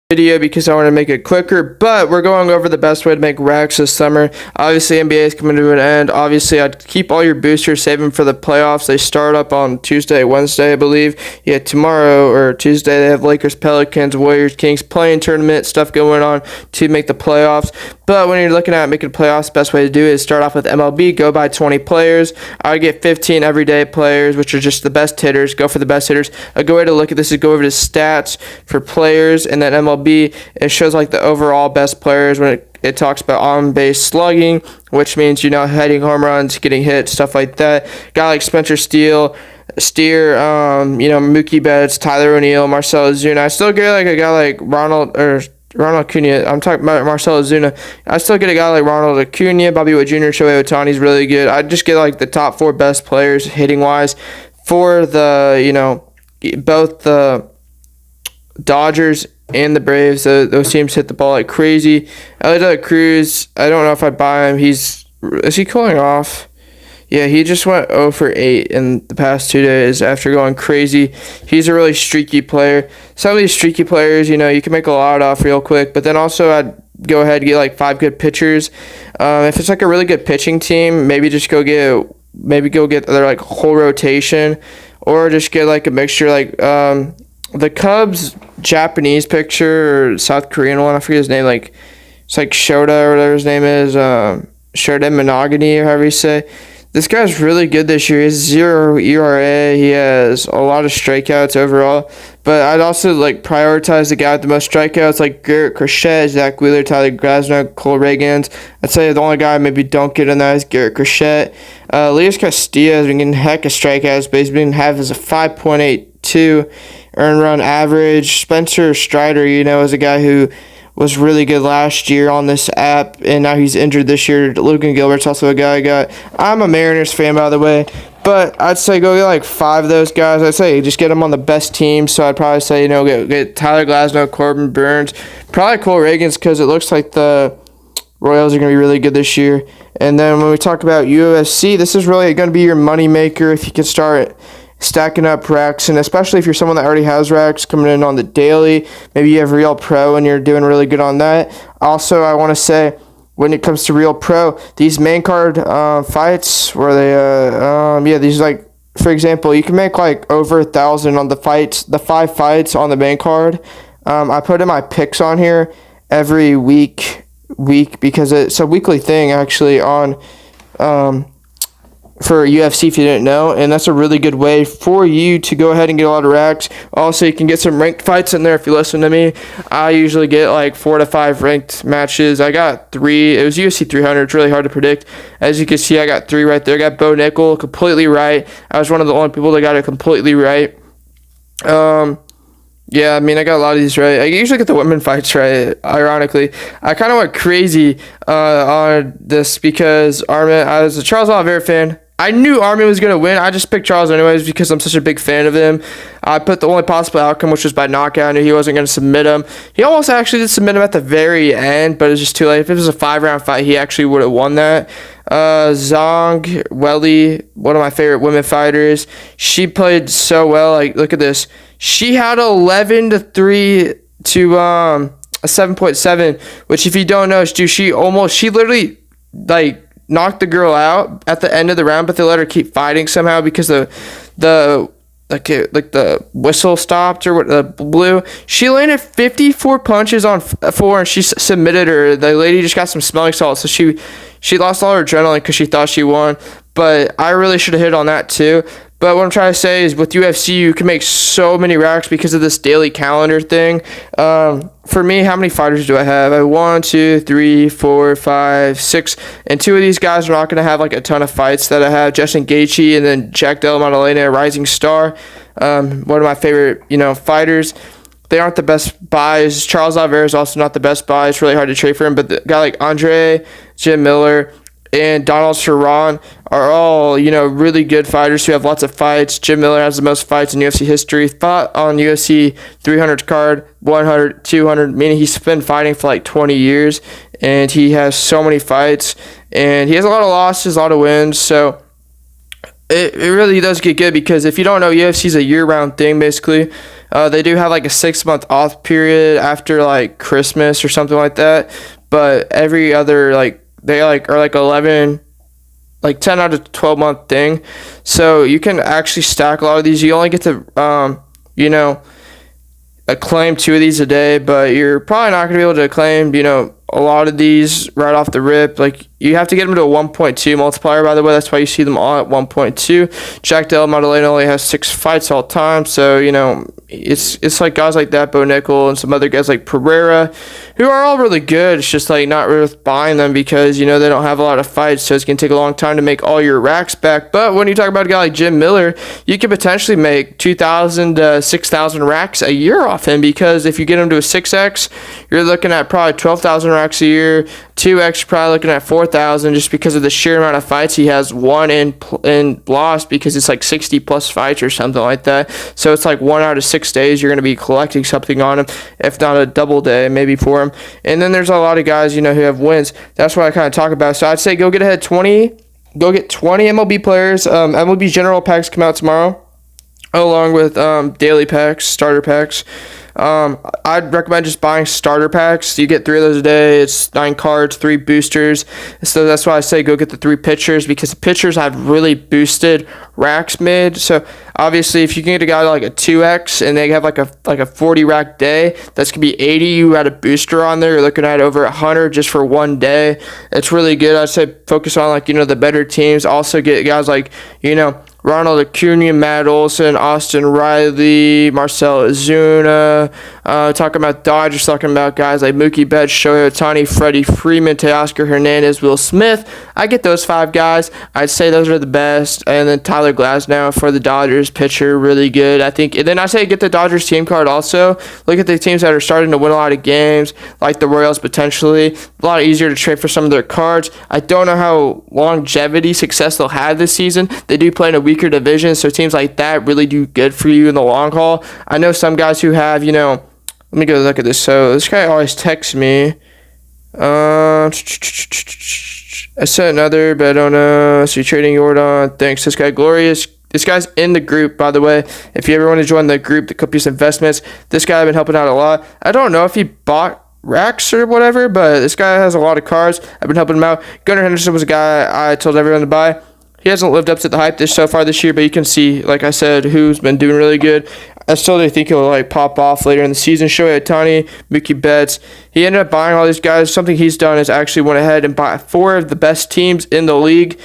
video because I want to make it quicker, but we're going over the best way to make Raxs this summer. Obviously, NBA is coming to an end. Obviously, I'd keep all your boosters, save them for the playoffs. They start up on Tuesday, Wednesday, I believe. Yeah, tomorrow or Tuesday, they have Lakers, Pelicans, Warriors, Kings playing tournament stuff going on to make the playoffs. But when you're looking at making playoffs, the best way to do it is start off with MLB, go buy 20 players. I get 15 everyday players, which are just the best hitters. Go for the best hitters. A good way to look at this is go over to stats for players, and then MLB, it shows like the overall best players when it talks about on-base slugging, which means, hitting home runs, getting hit, stuff like that. Guy like Spencer Steer, Mookie Betts, Tyler O'Neill, Marcell Ozuna. I still get like a guy like Ronald Acuna. I'm talking about Marcell Ozuna. I still get a guy like Ronald Acuna, Bobby Witt Jr., Shohei Ohtani's really good. I just get like the top 4 best players hitting wise for the, both the Dodgers and the Braves. Those teams hit the ball like crazy. Ellie Cruz, I don't know if I buy him. Is he cooling off? Yeah, he just went 0 for 8 in the past 2 days after going crazy. He's a really streaky player. Some of these streaky players, you can make a lot off real quick, but then also I'd go ahead and get like 5 good pitchers. If it's like a really good pitching team, maybe go get their like whole rotation, or just get like a mixture like the Cubs Japanese pitcher or South Korean one, I forget his name, like it's like Shota or whatever his name is, Shota Monogamy or however you say. This guy's really good this year. He has 0 ERA. He has a lot of strikeouts overall. But I'd also like prioritize the guy with the most strikeouts, like Garrett Crochet, Zach Wheeler, Tyler Glasnow, Cole Reagans. I'd say the only guy I maybe don't get in that is Garrett Crochet. Elias Castillo has been getting heck of strikeouts, but he's been having a 5.82 earned run average. Spencer Strider, is a guy who was really good last year on this app, and now he's injured this year. Logan Gilbert's also a guy I got. I'm a Mariners fan, by the way, but I'd say go get like 5 of those guys. I'd say just get them on the best team. So I'd probably say, get Tyler Glasnow, Corbin Burns, probably Cole Reagans, because it looks like the Royals are going to be really good this year. And then when we talk about UFC, this is really going to be your money maker if you can start stacking up Raxs, and especially if you're someone that already has Raxs coming in on the daily. Maybe you have Real Pro and you're doing really good on that. Also, I want to say, when it comes to Real Pro, these main card fights where they these, like, for example, you can make like over 1,000 on the 5 fights on the main card. I put in my picks on here every week because it's a weekly thing actually on for UFC, if you didn't know, and that's a really good way for you to go ahead and get a lot of Raxs. Also, you can get some ranked fights in there if you listen to me. I usually get like 4 to 5 ranked matches. I got 3. It was UFC 300. It's really hard to predict. As you can see, I got 3 right there. I got Bo Nickel completely right. I was one of the only people that got it completely right. Yeah, I got a lot of these right. I usually get the women fights right, ironically. I kind of went crazy on this because I was a Charles Oliveira fan. I knew Armin was going to win. I just picked Charles anyways because I'm such a big fan of him. I put the only possible outcome, which was by knockout. I knew he wasn't going to submit him. He almost actually did submit him at the very end, but it was just too late. If it was a 5-round fight, he actually would have won that. Zhang Weili, one of my favorite women fighters. She played so well. Like, look at this. She had 11-3 to a 7.7, which if you don't know, she literally like knocked the girl out at the end of the round, but they let her keep fighting somehow because the whistle stopped or what the blew. She landed 54 punches on 4 and she submitted her. The lady just got some smelling salts, so she lost all her adrenaline because she thought she won. But I really should have hit on that too. But what I'm trying to say is with UFC, you can make so many Raxs because of this daily calendar thing. For me, how many fighters do I have? I have 1, 2, 3, 4, 5, 6. And 2 of these guys are not going to have like a ton of fights that I have. Justin Gaethje and then Jack Della Maddalena, rising star. One of my favorite, fighters. They aren't the best buys. Charles Oliveira is also not the best buy. It's really hard to trade for him. But the guy like Andre, Jim Miller, and Donald Cerrone are all, really good fighters who have lots of fights. Jim Miller has the most fights in UFC history. Fought on UFC 300 card, 100, 200, meaning he's been fighting for like 20 years, and he has so many fights, and he has a lot of losses, a lot of wins, so it really does get good because if you don't know, UFC is a year-round thing, basically. They do have like a 6 month off period after like Christmas or something like that. But every other like they like are like 11, like 10 out of 12 month thing. So you can actually stack a lot of these. You only get to claim 2 of these a day, but you're probably not going to be able to claim, a lot of these right off the rip. Like, you have to get them to a 1.2 multiplier, by the way. That's why you see them all at 1.2. Jack Del Maddalena only has 6 fights all time, so, it's like guys like that, Bo Nickel, and some other guys like Pereira, who are all really good. It's just, like, not worth buying them because, they don't have a lot of fights, so it's going to take a long time to make all your Raxs back. But when you talk about a guy like Jim Miller, you could potentially make 2,000 to 6,000 Raxs a year off him, because if you get him to a 6X, you're looking at probably 12,000 Raxs a year. 2X, you're probably looking at 4,000, just because of the sheer amount of fights he has won and lost, because it's like 60 plus fights or something like that. So it's like 1 out of 6 days you're going to be collecting something on him, if not a double day maybe for him. And then there's a lot of guys, who have wins. That's what I kind of talk about. So I'd say go get ahead 20. Go get 20 MLB players. MLB general packs come out tomorrow, along with daily packs, starter packs. I'd recommend just buying starter packs. You get 3 of those a day. It's 9 cards, 3 boosters. So that's why I say go get the 3 pitchers, because the pitchers have really boosted Raxs mid. So obviously, if you can get a guy like a 2X and they have like a 40 rack day, that's gonna be 80. You add a booster on there, you're looking at over 100 just for one day. It's really good. I'd say focus on the better teams. Also get guys like Ronald Acuna, Matt Olson, Austin Riley, Marcell Ozuna. Talking about Dodgers, talking about guys like Mookie Betts, Shohei Ohtani, Freddie Freeman, Teoscar Hernandez, Will Smith. I get those 5 guys. I'd say those are the best. And then Tyler Glasnow for the Dodgers, pitcher, really good, I think. And then I say get the Dodgers team card also. Look at the teams that are starting to win a lot of games, like the Royals potentially. A lot easier to trade for some of their cards. I don't know how longevity success they'll have this season. They do play in a weaker division, so teams like that really do good for you in the long haul. I know some guys who have, let me go look at this. So this guy always texts me. I sent another, but I don't know. So you're trading Jordan. Thanks. This guy, Glorious. This guy's in the group, by the way. If you ever want to join the group, the Copious Investments, this guy I've been helping out a lot. I don't know if he bought Raxs or whatever, but this guy has a lot of cards. I've been helping him out. Gunnar Henderson was a guy I told everyone to buy. He hasn't lived up to the hype so far this year, but you can see, like I said, who's been doing really good. I still do think he'll pop off later in the season. Shohei Ohtani, Mookie Betts. He ended up buying all these guys. Something he's done is actually went ahead and bought 4 of the best teams in the league.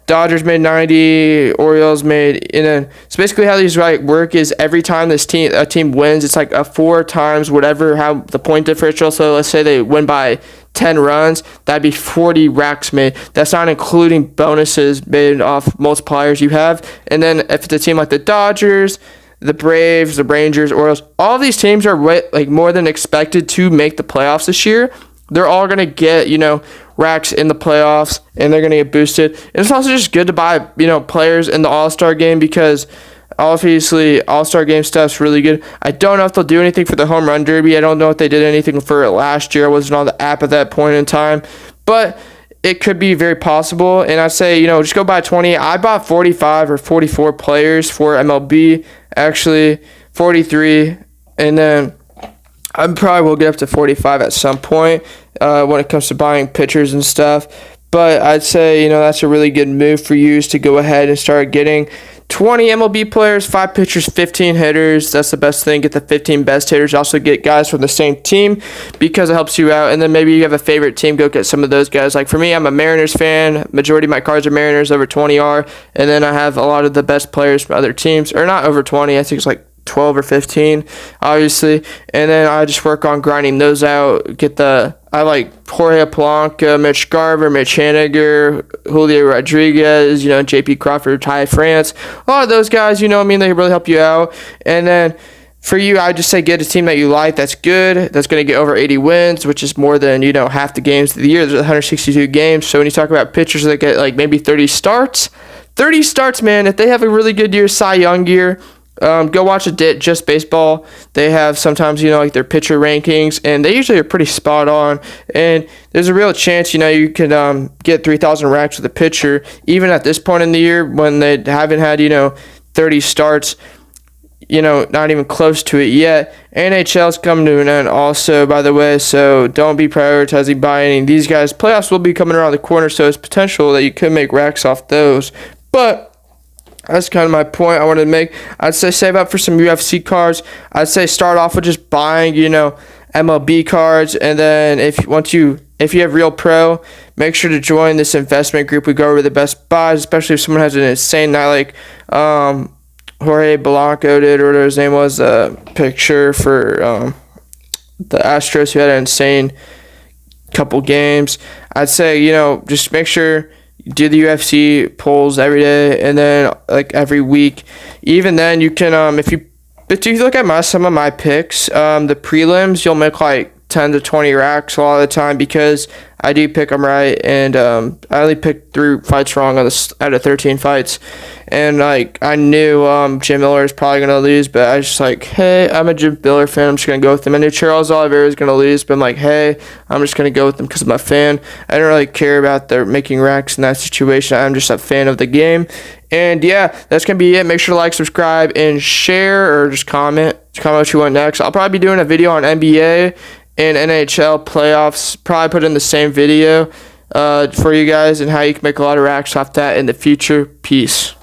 Dodgers made 90, Orioles made, and then so basically how these work is every time a team wins, it's like a 4 times whatever how the point differential. So let's say they win by 10 runs, that'd be 40 Raxs made. That's not including bonuses made off multipliers you have. And then if it's a team like the Dodgers, the Braves, the Rangers, Orioles, all these teams are more than expected to make the playoffs this year. They're all going to get, Raxs in the playoffs, and they're going to get boosted. And it's also just good to buy, players in the All-Star game, because obviously All-Star game stuff's really good. I don't know if they'll do anything for the Home Run Derby. I don't know if they did anything for it last year. I wasn't on the app at that point in time. But it could be very possible. And I'd say, just go buy 20. I bought 45 or 44 players for MLB. Actually, 43. And then I probably will get up to 45 at some point when it comes to buying pitchers and stuff. But I'd say, that's a really good move for you, is to go ahead and start getting 20 MLB players, 5 pitchers, 15 hitters. That's the best thing. Get the 15 best hitters. Also get guys from the same team, because it helps you out. And then maybe you have a favorite team. Go get some of those guys. Like for me, I'm a Mariners fan. Majority of my cards are Mariners, over 20 are. And then I have a lot of the best players from other teams. Or not over 20. I think it's like 12 or 15, obviously. And then I just work on grinding those out. I like Jorge Polanco, Mitch Garver, Mitch Haniger, Julio Rodriguez, JP Crawford, Ty France. A lot of those guys, they really help you out. And then for you, I just say get a team that you like that's good, that's going to get over 80 wins, which is more than, half the games of the year. There's 162 games. So when you talk about pitchers that get maybe 30 starts, man, if they have a really good year, Cy Young year, go watch Just Baseball. They have sometimes, their pitcher rankings, and they usually are pretty spot on. And there's a real chance, you can get 3,000 Raxs with a pitcher, even at this point in the year when they haven't had, 30 starts. not even close to it yet. NHL's coming to an end also, by the way, so don't be prioritizing buying these guys. Playoffs will be coming around the corner, so it's potential that you could make racks off those. But that's kind of my point I wanted to make. I'd say save up for some UFC cards. I'd say start off with just buying, MLB cards, and then if you have Real Pro, make sure to join this investment group. We go over the best buys, especially if someone has an insane night like Jorge Blanco did, or whatever his name was, picture for the Astros, who had an insane couple games. I'd say, just make sure you do the UFC polls every day, and then like every week. Even then, you can if you look at some of my picks, the prelims, you'll make like 10 to 20 racks a lot of the time, because I do pick them right, and I only picked 3 fights wrong out of 13 fights, and like I knew Jim Miller is probably gonna lose, but I was just like, hey, I'm a Jim Miller fan, I'm just gonna go with him. I knew Charles Oliveira is gonna lose, but I'm like, hey, I'm just gonna go with him because I'm a fan. I don't really care about their making racks in that situation. I'm just a fan of the game. And yeah, that's gonna be it. Make sure to like, subscribe, and share, or just comment what you want next. I'll probably be doing a video on NBA and NHL playoffs, probably put in the same video for you guys, and how you can make a lot of racks off that in the future. Peace.